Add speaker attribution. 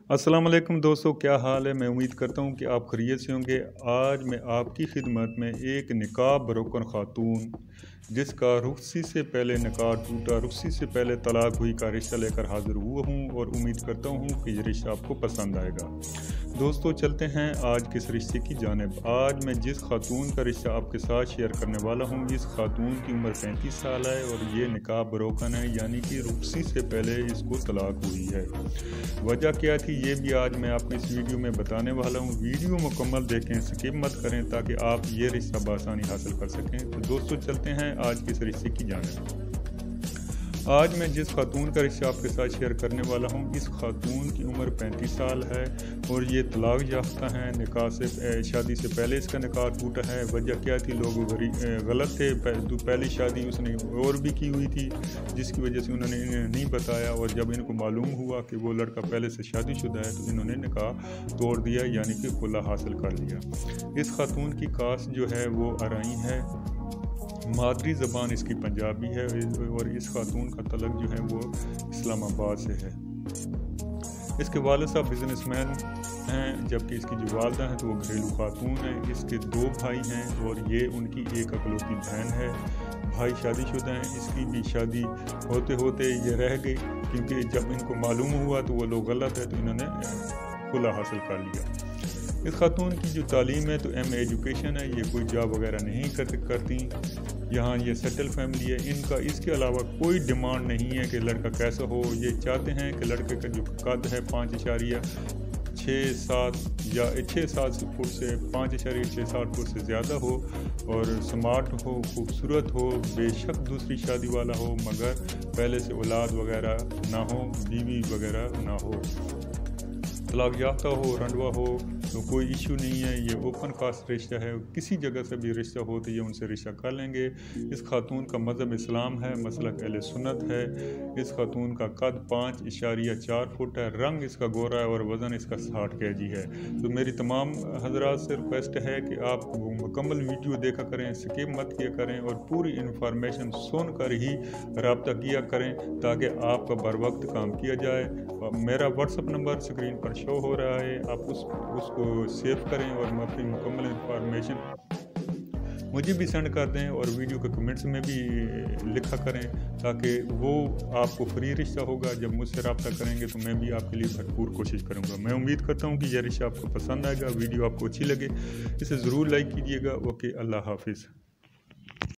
Speaker 1: अस्सलाम वालेकुम दोस्तों, क्या हाल है। मैं उम्मीद करता हूँ कि आप खैरियत से होंगे। आज मैं आपकी खिदमत में एक निकाह बरोकन खातून जिसका रुखसी से पहले निकाह टूटा, रुखसी से पहले तलाक हुई का रिश्ता लेकर हाज़िर हुआ हूँ और उम्मीद करता हूँ कि ये रिश्ता आपको पसंद आएगा। दोस्तों चलते हैं आज किस रिश्ते की जानिब। आज मैं जिस खातून का रिश्ता आपके साथ शेयर करने वाला हूँ, इस खातून की उम्र 35 साल है और ये निकाह बरोकन है, यानी कि रुखसी से पहले इसको तलाक हुई है। वजह क्या थी ये भी आज मैं आपको इस वीडियो में बताने वाला हूँ। वीडियो मुकम्मल देखें, स्किप मत करें ताकि आप ये रिश्ता बआसानी हासिल कर सकें। तो दोस्तों चलते हैं आज किस रिश्ते की जानिब। आज मैं जिस खातून का रिश्ता आपके साथ शेयर करने वाला हूँ, इस खातून की उम्र 35 साल है और ये तलाक याफ्ता है। निकाह से शादी से पहले इसका निकाह टूटा है। वजह क्या थी, लोग गलत थे। पहली शादी उसने और भी की हुई थी जिसकी वजह से उन्होंने इन्हें नहीं बताया, और जब इनको मालूम हुआ कि वो लड़का पहले से शादीशुदा है तो इन्होंने निकाह तोड़ दिया, यानी कि खुला हासिल कर लिया। इस खातून की कास्ट जो है वो अराई है, मादरी ज़बान इसकी पंजाबी है और इस खातून का तलक जो है वो इस्लामाबाद से है। इसके वालिद साहब बिजनेसमैन हैं, जबकि इसकी जो वालदा हैं तो वो घरेलू खातून हैं। इसके 2 भाई हैं और ये उनकी एक अकलौती बहन है। भाई शादीशुदा हैं, इसकी भी शादी होते होते ये रह गई, क्योंकि जब इनको मालूम हुआ तो वो लोग गलत है तो इन्होंने खुला हासिल कर लिया। इस खातून की जो तालीम है तो MA एजुकेशन है, ये कोई जॉब वगैरह नहीं करती। यहाँ ये सेटल फैमिली है इनका। इसके अलावा कोई डिमांड नहीं है कि लड़का कैसा हो। ये चाहते हैं कि लड़के का जो कद है 5.67 या 6-7 फुट से 5.67 फुट से ज़्यादा हो और स्मार्ट हो, खूबसूरत हो, बेशक दूसरी शादी वाला हो, मगर पहले से औलाद वगैरह ना हो, बीवी वगैरह ना हो, तलाक याफ्ता हो, रंडवा हो तो कोई इशू नहीं है। ये ओपन कास्ट रिश्ता है, किसी जगह से भी रिश्ता हो तो ये उनसे रिश्ता कर लेंगे। इस खातून का मज़हब इस्लाम है, मसलक अहले सुन्नत है। इस खातून का कद 5.4 फुट है, रंग इसका गोरा है और वज़न इसका 60 kg है। तो मेरी तमाम हजरात से रिक्वेस्ट है कि आप मुकम्मल वीडियो देखा करें, स्किप मत किया करें और पूरी इंफॉर्मेशन सुन कर ही रब्ता किया करें ताकि आपका बर वक्त काम किया जाए। मेरा व्हाट्सअप नंबर स्क्रीन पर शो हो रहा है, आप उसको सेव करें और अपनी मुकम्मल इंफॉर्मेशन मुझे भी सेंड कर दें और वीडियो के कमेंट्स में भी लिखा करें ताकि वो आपको फ्री रिश्ता होगा। जब मुझसे रब्ता करेंगे तो मैं भी आपके लिए भरपूर कोशिश करूंगा। मैं उम्मीद करता हूं कि यह रिश्ता आपको पसंद आएगा, वीडियो आपको अच्छी लगे, इसे ज़रूर लाइक कीजिएगा। ओके, अल्लाह हाफिज़।